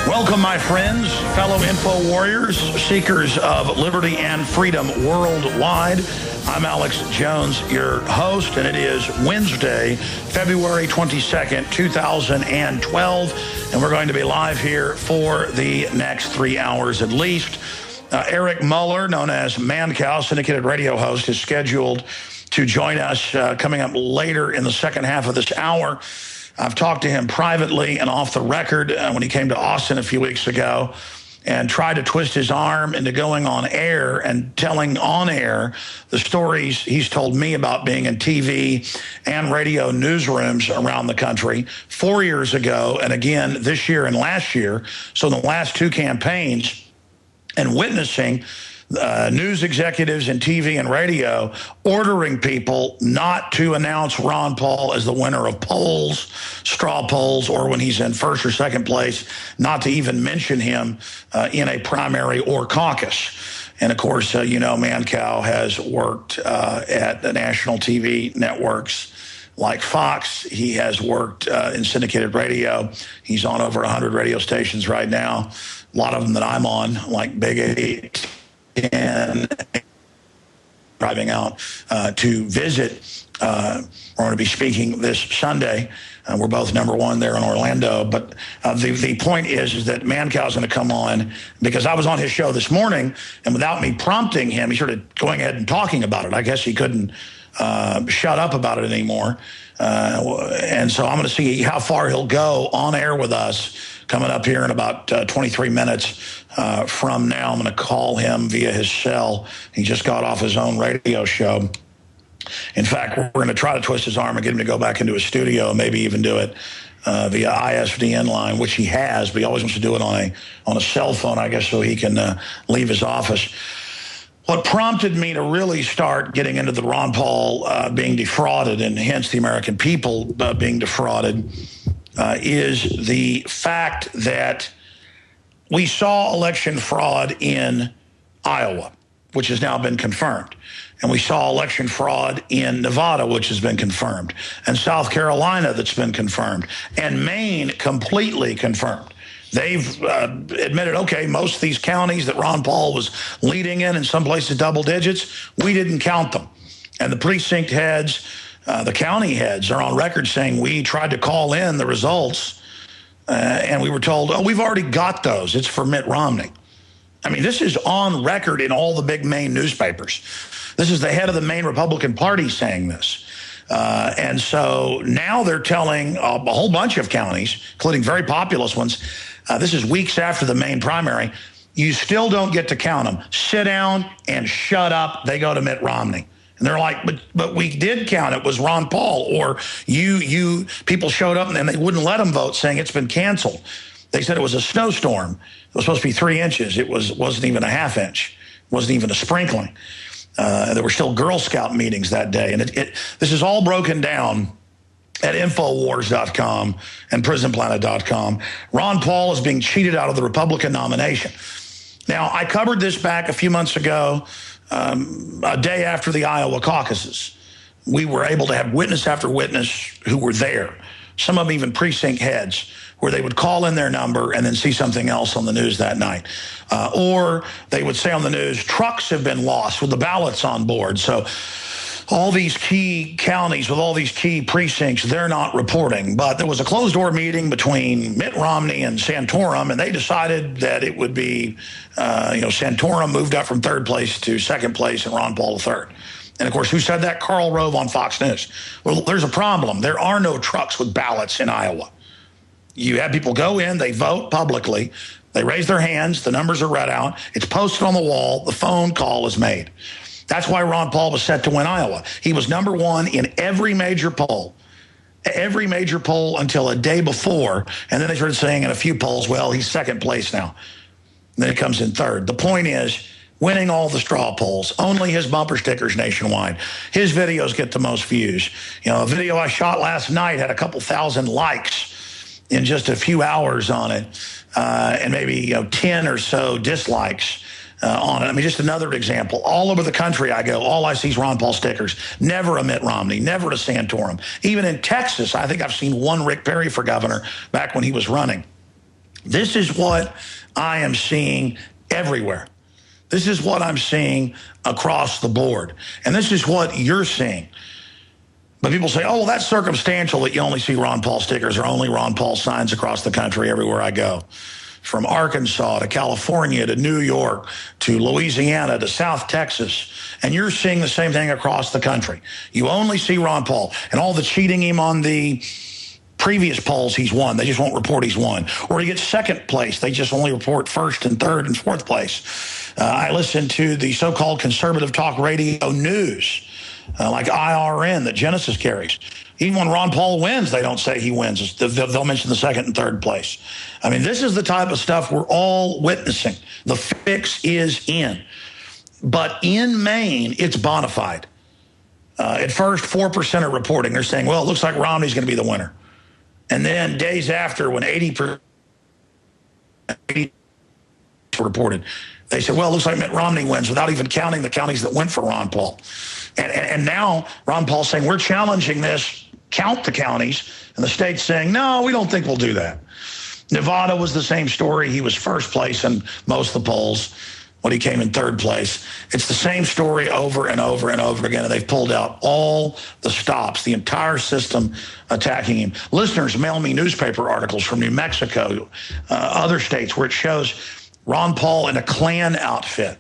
Welcome, my friends, fellow info warriors, seekers of liberty and freedom worldwide. I'm Alex Jones, your host, and it is Wednesday, February 22nd, 2012, and we're going to be live here for the next 3 hours at least. Eric Muller, known as Mancow, syndicated radio host, is scheduled to join us coming up later in the second half of this hour. I've talked to him privately and off the record when he came to Austin a few weeks ago and tried to twist his arm into going on air and telling on air the stories he's told me about being in TV and radio newsrooms around the country 4 years ago and again this year and last year. So in the last two campaigns, and witnessing news executives in TV and radio ordering people not to announce Ron Paul as the winner of polls, straw polls, or when he's in first or second place, not to even mention him in a primary or caucus. And of course, you know, Mancow has worked at the national TV networks like Fox. He has worked in syndicated radio. He's on over 100 radio stations right now. A lot of them that I'm on, like Big 8, and driving out to visit. We're going to be speaking this Sunday. We're both number one there in Orlando. But the point is that Mancow's going to come on because I was on his show this morning, and without me prompting him, he started going ahead and talking about it. I guess he couldn't shut up about it anymore. And so I'm going to see how far he'll go on air with us coming up here in about 23 minutes from now. I'm going to call him via his cell. He just got off his own radio show. In fact, we're going to try to twist his arm and get him to go back into his studio and maybe even do it via ISDN line, which he has, but he always wants to do it on a cell phone, I guess, so he can leave his office. What prompted me to really start getting into the Ron Paul being defrauded, and hence the American people being defrauded, is the fact that we saw election fraud in Iowa, which has now been confirmed. And we saw election fraud in Nevada, which has been confirmed. And South Carolina, that's been confirmed. And Maine, completely confirmed. They've admitted, okay, most of these counties that Ron Paul was leading in some places double digits, we didn't count them. And the precinct heads, the county heads are on record saying we tried to call in the results and we were told, oh, we've already got those. It's for Mitt Romney. I mean, this is on record in all the big Maine newspapers. This is the head of the Maine Republican Party saying this. And so now they're telling a whole bunch of counties, including very populous ones, this is weeks after the Maine primary, you still don't get to count them. Sit down and shut up. They go to Mitt Romney. And they're like, but we did count. It was Ron Paul. Or people showed up and they wouldn't let them vote, saying it's been canceled. They said it was a snowstorm. It was supposed to be 3 inches. It wasn't even a half inch. It wasn't even a sprinkling. There were still Girl Scout meetings that day. And this is all broken down at Infowars.com and Prisonplanet.com. Ron Paul is being cheated out of the Republican nomination. Now, I covered this back a few months ago, a day after the Iowa caucuses. We were able to have witness after witness who were there, some of them even precinct heads, where they would call in their number and then see something else on the news that night. Or they would say on the news, trucks have been lost with the ballots on board. So all these key counties with all these key precincts, they're not reporting. But there was a closed-door meeting between Mitt Romney and Santorum, and they decided that it would be, Santorum moved up from third place to second place and Ron Paul to third. And, of course, who said that? Karl Rove on Fox News. Well, there's a problem. There are no trucks with ballots in Iowa. You have people go in, they vote publicly, they raise their hands, the numbers are read out, it's posted on the wall, the phone call is made. That's why Ron Paul was set to win Iowa. He was number one in every major poll until a day before, and then they started saying in a few polls, well, he's second place now. And then he comes in third. The point is, winning all the straw polls, only his bumper stickers nationwide. His videos get the most views. You know, a video I shot last night had a couple thousand likes in just a few hours on it, and maybe 10 or so dislikes on it. I mean, just another example. All over the country I go, all I see is Ron Paul stickers. Never a Mitt Romney, never a Santorum. Even in Texas, I think I've seen one Rick Perry for governor back when he was running. This is what I am seeing everywhere. This is what I'm seeing across the board. And this is what you're seeing. But people say, oh, well, that's circumstantial that you only see Ron Paul stickers or only Ron Paul signs across the country everywhere I go. From Arkansas to California to New York to Louisiana to South Texas. And you're seeing the same thing across the country. You only see Ron Paul. And all the cheating him on the previous polls he's won. They just won't report he's won. Or he gets second place. They just only report first and third and fourth place. I listen to the so-called conservative talk radio news, like IRN that Genesis carries. Even when Ron Paul wins, they don't say he wins. They'll mention the second and third place. I mean, this is the type of stuff we're all witnessing. The fix is in. But in Maine, it's bona fide. At first, 4% are reporting. They're saying, well, it looks like Romney's going to be the winner. And then days after, when 80% reported, they said, well, it looks like Mitt Romney wins without even counting the counties that went for Ron Paul. And now Ron Paul's saying, we're challenging this, count the counties, and the state's saying, no, we don't think we'll do that. Nevada was the same story. He was first place in most of the polls when he came in third place. It's the same story over and over and over again, and they've pulled out all the stops, the entire system attacking him. Listeners mail me newspaper articles from New Mexico, other states, where it shows Ron Paul in a Klan outfit.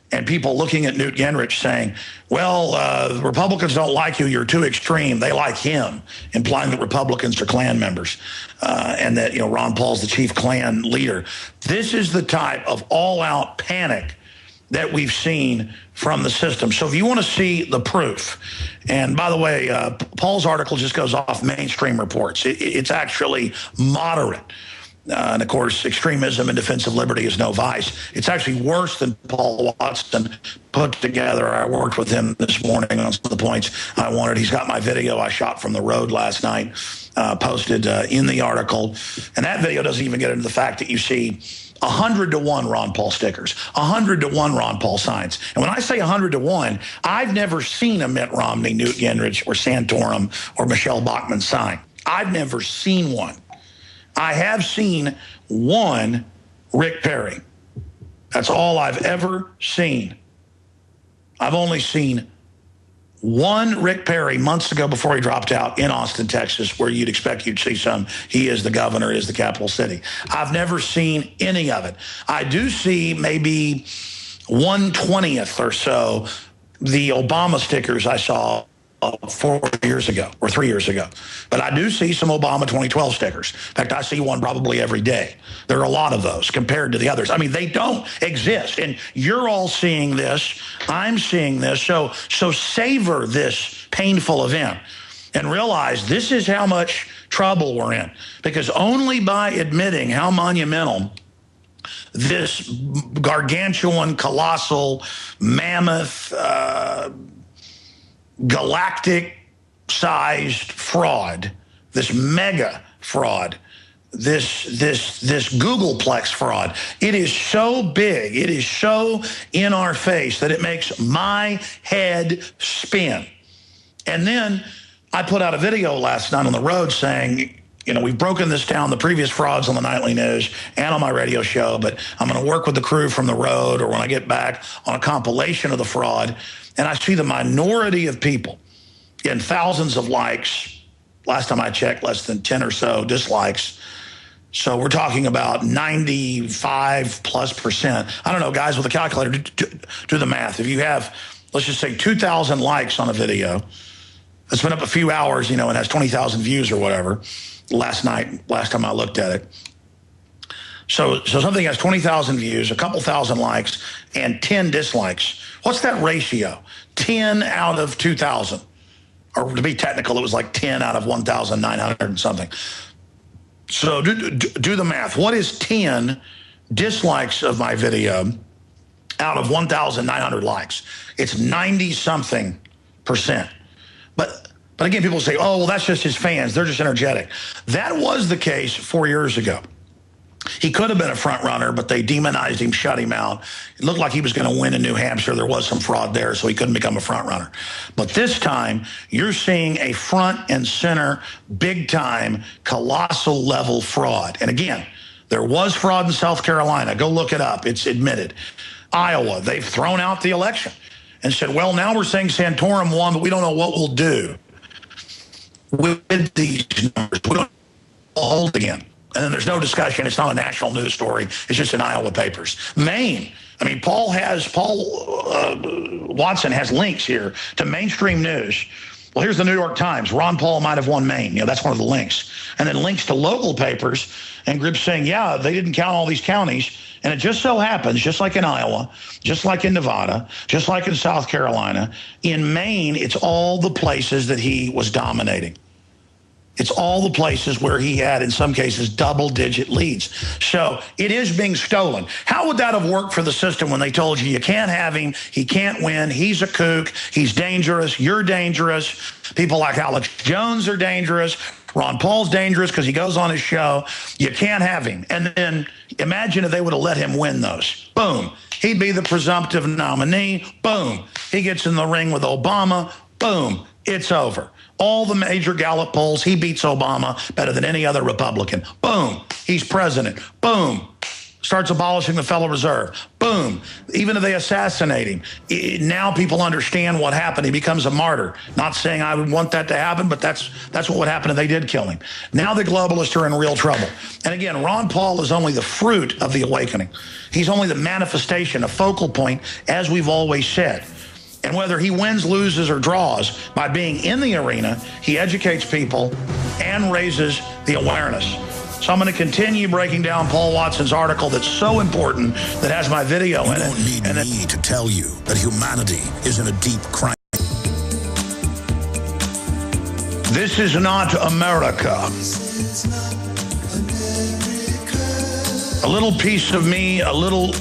And people looking at Newt Gingrich saying, well, the Republicans don't like you. You're too extreme. They like him, implying that Republicans are Klan members and that, Ron Paul's the chief Klan leader. This is the type of all-out panic that we've seen from the system. So if you want to see the proof, and by the way, Paul's article just goes off mainstream reports. It's actually moderate. And of course, extremism and defense of liberty is no vice. It's actually worse than Paul Watson put together. I worked with him this morning on some of the points I wanted. He's got my video I shot from the road last night, posted in the article. And that video doesn't even get into the fact that you see 100 to 1 Ron Paul stickers, 100 to 1 Ron Paul signs. And when I say 100 to 1, I've never seen a Mitt Romney, Newt Gingrich, or Santorum, or Michelle Bachmann sign. I've never seen one. I have seen one Rick Perry. That's all I've ever seen. I've only seen one Rick Perry months ago before he dropped out in Austin, Texas, where you'd expect you'd see some. He is the governor, is the capital city. I've never seen any of it. I do see maybe 1/20th or so the Obama stickers I saw 4 years ago or 3 years ago. But I do see some Obama 2012 stickers. In fact, I see one probably every day. There are a lot of those compared to the others. I mean, they don't exist. And you're all seeing this. I'm seeing this. So savor this painful event and realize this is how much trouble we're in. Because only by admitting how monumental this gargantuan, colossal, mammoth, galactic-sized fraud, this mega fraud, this Googleplex fraud. It is so big, it is so in our face that it makes my head spin. And then I put out a video last night on the road saying, we've broken this down, the previous frauds on the nightly news and on my radio show, but I'm going to work with the crew from the road or when I get back on a compilation of the fraud. And I see the minority of people getting thousands of likes. Last time I checked, less than 10 or so dislikes. So we're talking about 95+%. I don't know, guys with a calculator, do the math. If you have, let's just say 2,000 likes on a video, it's been up a few hours, and has 20,000 views or whatever. Last time I looked at it. So something has 20,000 views, a couple thousand likes, and 10 dislikes. What's that ratio? 10 out of 2,000. Or to be technical, it was like 10 out of 1,900 and something. So do the math. What is 10 dislikes of my video out of 1,900 likes? It's 90-something%. But again, people say, oh, well, that's just his fans. They're just energetic. That was the case 4 years ago. He could have been a front runner, but they demonized him, shut him out. It looked like he was going to win in New Hampshire. There was some fraud there, so he couldn't become a front runner. But this time, you're seeing a front and center, big-time, colossal level fraud. And again, There was fraud in South Carolina. Go look it up. It's admitted. Iowa, they've thrown out the election and said, well, now we're saying Santorum won, but we don't know what we'll do with these numbers. We don't hold again. And then there's no discussion. It's not a national news story. It's just in Iowa papers. Maine. I mean, Paul Watson has links here to mainstream news. Well, here's the New York Times. Ron Paul might have won Maine. That's one of the links. And then links to local papers and groups saying, yeah, they didn't count all these counties. And it just so happens, just like in Iowa, just like in Nevada, just like in South Carolina, in Maine, it's all the places that he was dominating. It's all the places where he had, in some cases, double-digit leads. So it is being stolen. How would that have worked for the system when they told you can't have him, he can't win, he's a kook, he's dangerous, you're dangerous, people like Alex Jones are dangerous, Ron Paul's dangerous because he goes on his show, you can't have him. And then imagine if they would have let him win those. Boom. He'd be the presumptive nominee. Boom. He gets in the ring with Obama. Boom. It's over. All the major Gallup polls, he beats Obama better than any other Republican. Boom. He's president. Boom. Starts abolishing the Federal Reserve. Boom. Even if they assassinate him, now people understand what happened. He becomes a martyr. Not saying I would want that to happen, but that's what would happen if they did kill him. Now the globalists are in real trouble. And again, Ron Paul is only the fruit of the awakening. He's only the manifestation, a focal point, as we've always said. And whether he wins, loses, or draws, by being in the arena, he educates people and raises the awareness. So I'm going to continue breaking down Paul Watson's article that's so important, that has my video in it. You don't need me to tell you that humanity is in a deep crisis. This is not America. A little piece of me, a little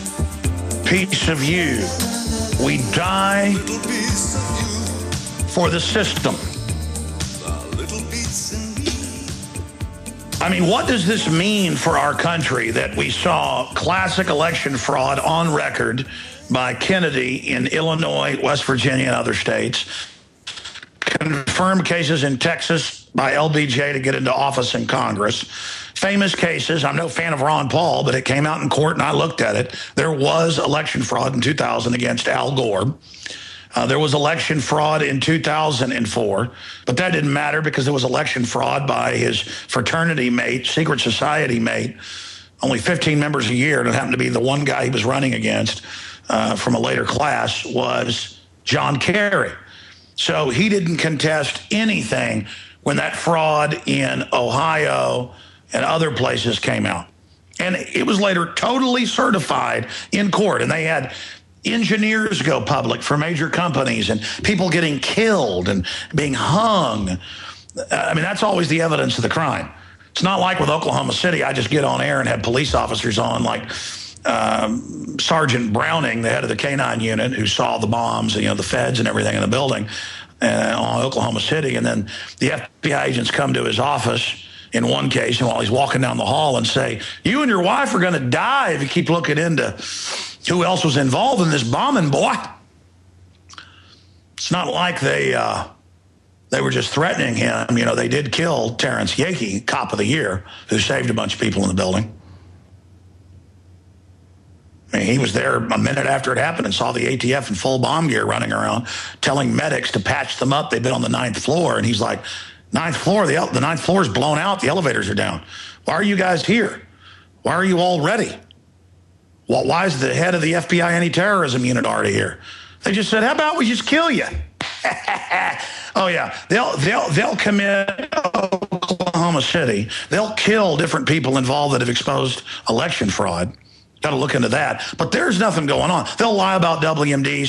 piece of you. We die for the system. I mean, what does this mean for our country that we saw classic election fraud on record by Kennedy in Illinois, West Virginia, and other states, confirmed cases in Texas by LBJ to get into office in Congress, famous cases. I'm no fan of Ron Paul, but it came out in court and I looked at it. There was election fraud in 2000 against Al Gore. There was election fraud in 2004, but that didn't matter because there was election fraud by his fraternity mate, secret society mate, only 15 members a year, and it happened to be the one guy he was running against from a later class was John Kerry. So he didn't contest anything when that fraud in Ohio and other places came out. And it was later totally certified in court, and they had engineers go public for major companies and people getting killed and being hung. I mean, that's always the evidence of the crime. It's not like with Oklahoma City, I just get on air and have police officers on like Sergeant Browning, the head of the K-9 unit, who saw the bombs, and, the feds and everything in the building on Oklahoma City. And then the FBI agents come to his office in one case, and while he's walking down the hall and say, you and your wife are going to die if you keep looking into who else was involved in this bombing, boy. It's not like they were just threatening him. They did kill Terrence Yakey, cop of the year, who saved a bunch of people in the building. I mean, he was there a minute after it happened and saw the ATF in full bomb gear running around, telling medics to patch them up. They've been on the 9th floor. And he's like, 9th floor, the 9th floor is blown out. The elevators are down. Why are you guys here? Why are you all ready? Well, why is the head of the FBI anti-terrorism unit already here? They just said, how about we just kill you? Oh, yeah. They'll commit Oklahoma City. They'll kill different people involved that have exposed election fraud. Got to look into that. But there's nothing going on. They'll lie about WMDs.